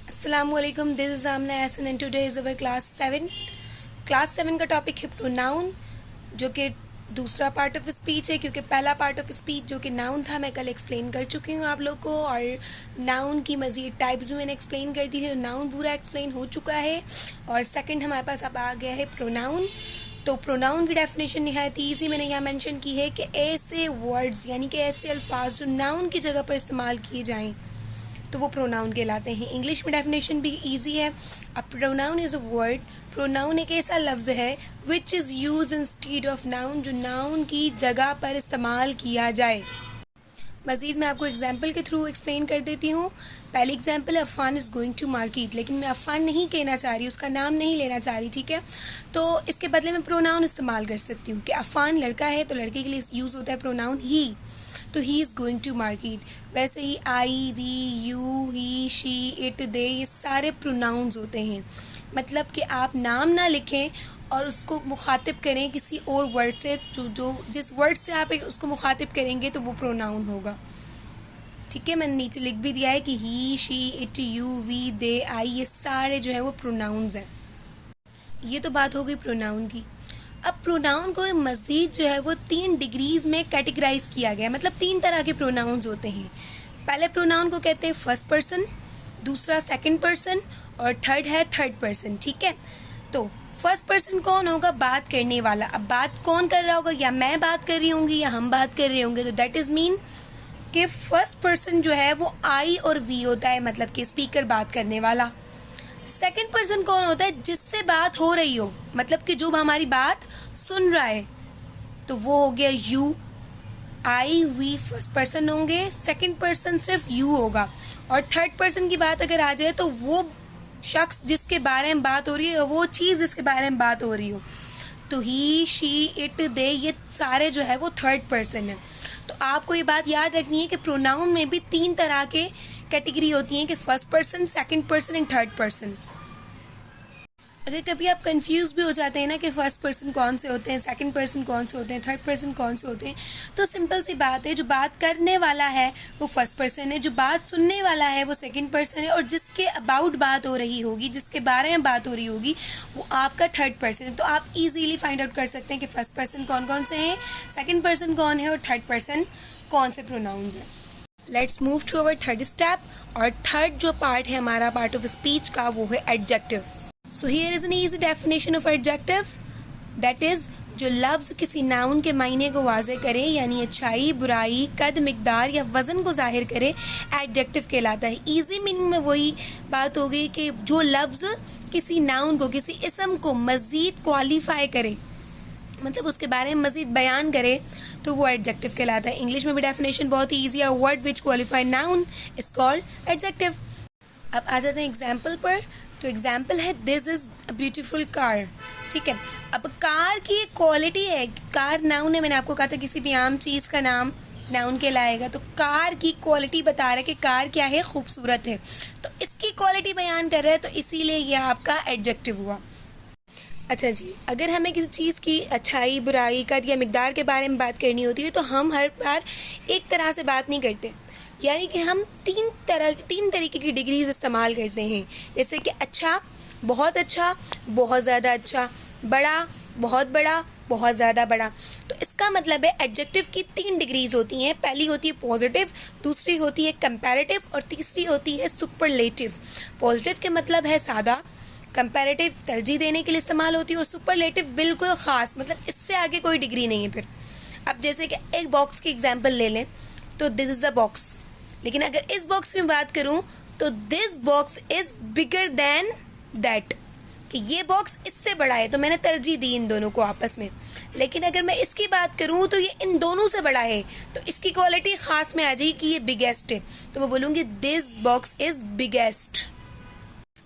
Assalamualaikum, this is Amna Hassan and today is our class 7. Class 7 का topic है pronoun, जो कि दूसरा पार्ट ऑफ स्पीच है, क्योंकि पहला पार्ट ऑफ स्पीच जो कि नाउन था मैं कल एक्सप्लेन कर चुकी हूँ आप लोग को, और नाउन की मज़ीद टाइप्स भी मैंने एक्सप्लेन कर दी है। नाउन पूरा एक्सप्लेन हो चुका है और सेकंड हमारे पास अब आ गया है प्रोनाउन। तो प्रोनाउन की डेफिनेशन निहायत ईजी मैंने यहाँ मेंशन की है कि ऐसे वर्ड्स यानी कि ऐसे अल्फाज जो नाउन की जगह पर इस्तेमाल किए जाएँ तो वो प्रोनाउन कहलाते हैं। इंग्लिश में डेफिनेशन भी इजी है। A pronoun is a word, pronoun एक ऐसा लफ्ज़ है which is use instead of noun, जो नाउन की जगह पर इस्तेमाल किया जाए। मज़ीद मैं आपको एग्जाम्पल के थ्रू एक्सप्लेन कर देती हूँ। पहली एग्जाम्पल है Afan is going to market, लेकिन मैं अफ़ान नहीं कहना चाह रही, उसका नाम नहीं लेना चाह रही, ठीक है। तो इसके बदले में प्रोनाउन इस्तेमाल कर सकती हूँ कि अफ़ान लड़का है तो लड़के के लिए यूज़ होता है प्रोनाउन ही, तो he is going to market. वैसे ही I, we, you, he, she, it, they, ये सारे प्रोनाउंस होते हैं। मतलब कि आप नाम ना लिखें और उसको मुखातिब करें किसी और वर्ड से, जो जिस वर्ड से आप उसको मुखातिब करेंगे तो वो प्रोनाउन होगा, ठीक है। मैंने नीचे लिख भी दिया है कि ही, शी, इट, यू, वी, दे, आई, ये सारे जो है वो प्रोनाउंस हैं। ये तो बात हो गई प्रोनाउन की। अब प्रोनाउन को मज़ीद जो है वो 3 डिग्रीज में कैटेगराइज किया गया, मतलब 3 तरह के प्रोनाउंस होते हैं। पहले प्रोनाउन को कहते हैं फर्स्ट पर्सन, दूसरा सेकंड पर्सन और थर्ड है थर्ड पर्सन, ठीक है। तो फर्स्ट पर्सन कौन होगा? बात करने वाला। अब बात कौन कर रहा होगा? या मैं बात कर रही होंगी या हम बात कर रहे होंगे, तो दैट इज मीन कि फर्स्ट पर्सन जो है वो आई और वी होता है, मतलब कि स्पीकर बात करने वाला। सेकंड पर्सन कौन होता है? जिससे बात हो रही हो, मतलब कि जो हमारी बात सुन रहा है, तो वो हो गया you. I, we first person होंगे, सेकंड पर्सन सिर्फ यू होगा। और थर्ड पर्सन की बात अगर आ जाए तो वो शख्स जिसके बारे में बात हो रही है, वो चीज़ जिसके बारे में बात हो रही हो, तो ही, शी, इट, दे, ये सारे जो है वो थर्ड पर्सन है। तो आपको ये बात याद रखनी है कि प्रोनाउन में भी 3 तरह के कैटेगरी होती हैं कि first person, second person and third person. अगर कभी आप कंफ्यूज भी हो जाते हैं ना कि फर्स्ट पर्सन कौन से होते हैं, सेकंड पर्सन कौन से होते हैं, थर्ड पर्सन कौन से होते हैं, तो सिंपल सी बात है, जो बात करने वाला है वो फर्स्ट पर्सन है, जो बात सुनने वाला है वो सेकंड पर्सन है, और जिसके अबाउट बात हो रही होगी, जिसके बारे में बात हो रही होगी, वो आपका थर्ड पर्सन है। तो आप इजीली फाइंड आउट कर सकते हैं कि फर्स्ट पर्सन कौन कौन से हैं, सेकंड पर्सन कौन है और थर्ड पर्सन कौन से प्रोनाउंस हैं। Let's move to our third step. और थर्ड जो पार्ट है हमारा पार्ट ऑफ स्पीच का, वो है adjective. So here is an easy definition of adjective, that is जो लफ्ज किसी नाउन के मायने को वाजे करे, यानी अच्छाई, बुराई, कद, मिकदार या वजन को जाहिर करे, एडजेक्टिव कहलाता है। इजी मीनिंग में वही बात हो गई कि जो लफ्ज किसी नाउन को, किसी इसम को मजीद क्वालिफाई करे, मतलब उसके बारे में मजीद बयान करे, तो वो एडजेक्टिव कहलाता है। इंग्लिश में भी डेफिनेशन बहुत ही ईजी है, word which qualify noun is called adjective. अब आ जाते हैं एग्जाम्पल पर। तो एग्जाम्पल है this is a beautiful car, ठीक है। अब कार की एक क्वालिटी है, कार नाउन है, मैंने आपको कहा था किसी भी आम चीज का नाम नाउन कहलाएगा, तो कार की क्वालिटी बता रहा है कि कार क्या है, खूबसूरत है, तो इसकी क्वालिटी बयान कर रहा है, तो इसीलिए यह आपका एडजेक्टिव हुआ। अच्छा जी, अगर हमें किसी चीज़ की अच्छाई, बुराई, कद या मिकदार के बारे में बात करनी होती है, तो हम हर बार एक तरह से बात नहीं करते, यानी कि हम तीन तरीके की डिग्रीज इस्तेमाल करते हैं, जैसे कि अच्छा, बहुत ज़्यादा अच्छा, बड़ा, बहुत बड़ा, बहुत ज़्यादा बड़ा। तो इसका मतलब है एडजेक्टिव की 3 डिग्रीज होती हैं। पहली होती है पॉजिटिव, दूसरी होती है कंपैरेटिव और तीसरी होती है सुपरलेटिव। पॉजिटिव के मतलब है सादा, कंपैरेटिव तरजीह देने के लिए इस्तेमाल होती है, और सुपरलेटिव बिल्कुल खास, मतलब इससे आगे कोई डिग्री नहीं है फिर। अब जैसे कि एक बॉक्स की एग्जांपल ले लें, तो दिस इज अ बॉक्स, लेकिन अगर इस बॉक्स में बात करूं तो this box is bigger than that, कि ये बॉक्स इससे बड़ा है, तो मैंने तरजीह दी इन दोनों को आपस में। लेकिन अगर मैं इसकी बात करूं तो ये इन दोनों से बड़ा है, तो इसकी क्वालिटी खास में आ जाएगी कि ये बिगेस्ट है, तो मैं बोलूंगी this box is biggest.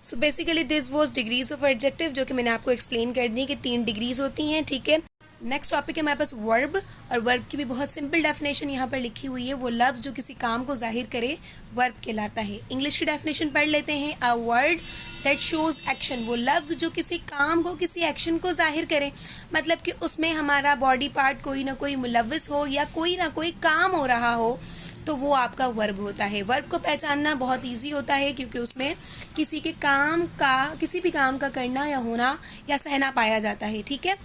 So basically this was degrees of adjective, जो कि मैंने आपको एक्सप्लेन कर दी कि 3 डिग्रीज होती हैं, ठीक है। नेक्स्ट टॉपिक है हमारे पास वर्ब, और वर्ब की भी बहुत सिंपल डेफिनेशन यहाँ पर लिखी हुई है। वो लफ्ज जो किसी काम को जाहिर करे वर्ब कहलाता है। इंग्लिश की डेफिनेशन पढ़ लेते हैं। A word that shows action, वो लफ्ज जो किसी काम को, किसी एक्शन को जाहिर करे, मतलब कि उसमें हमारा बॉडी पार्ट कोई ना कोई मुलव्वस हो या कोई ना कोई काम हो रहा हो, तो वो आपका वर्ब होता है। वर्ब को पहचानना बहुत इजी होता है क्योंकि उसमें किसी भी काम का करना या होना या सहना पाया जाता है। ठीक है,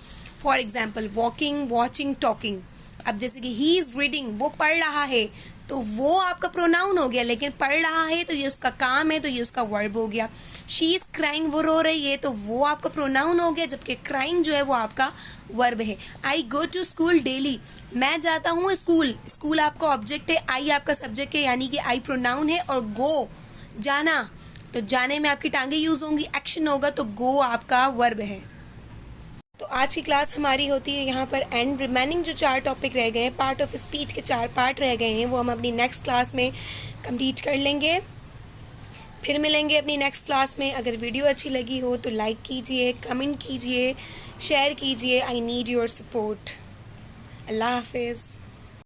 for example walking, watching, talking. अब जैसे कि ही इज रीडिंग, वो पढ़ रहा है, तो वो आपका प्रोनाउन हो गया, लेकिन पढ़ रहा है तो ये उसका काम है, तो ये उसका वर्ब हो गया। शी इज क्राइंग, वो रो रही है, तो वो आपका प्रोनाउन हो गया, जबकि क्राइंग जो है वो आपका वर्ब है। आई गो टू स्कूल डेली, मैं जाता हूँ स्कूल। स्कूल आपका ऑब्जेक्ट है, आई आपका सब्जेक्ट है, यानी कि आई प्रोनाउन है, और गो जाना, तो जाने में आपकी टांगे यूज होंगी, एक्शन होगा, तो गो आपका वर्ब है। तो आज की क्लास हमारी होती है यहाँ पर एंड। रिमेनिंग जो 4 टॉपिक रह गए हैं, पार्ट ऑफ स्पीच के 4 पार्ट रह गए हैं, वो हम अपनी नेक्स्ट क्लास में कंप्लीट कर लेंगे। फिर मिलेंगे अपनी नेक्स्ट क्लास में। अगर वीडियो अच्छी लगी हो तो लाइक कीजिए, कमेंट कीजिए, शेयर कीजिए। I need your support. अल्लाह हाफिज़।